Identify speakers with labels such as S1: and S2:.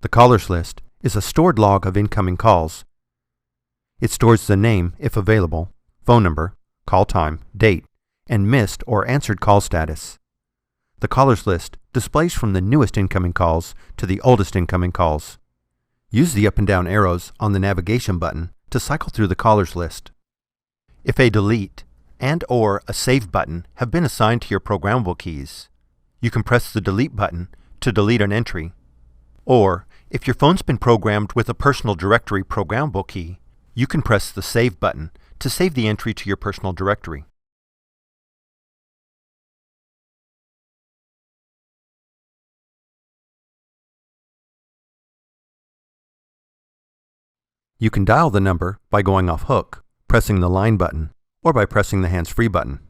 S1: The callers list is a stored log of incoming calls. It stores the name, if available, phone number, call time, date, and missed or answered call status. The callers list displays from the newest incoming calls to the oldest incoming calls. Use the up and down arrows on the navigation button to cycle through the callers list. If a delete and/or a save button have been assigned to your programmable keys, you can press the delete button to delete an entry. Or, if your phone's been programmed with a personal directory programmable key, you can press the save button to save the entry to your personal directory. You can dial the number by going off hook, pressing the line button, or by pressing the hands-free button.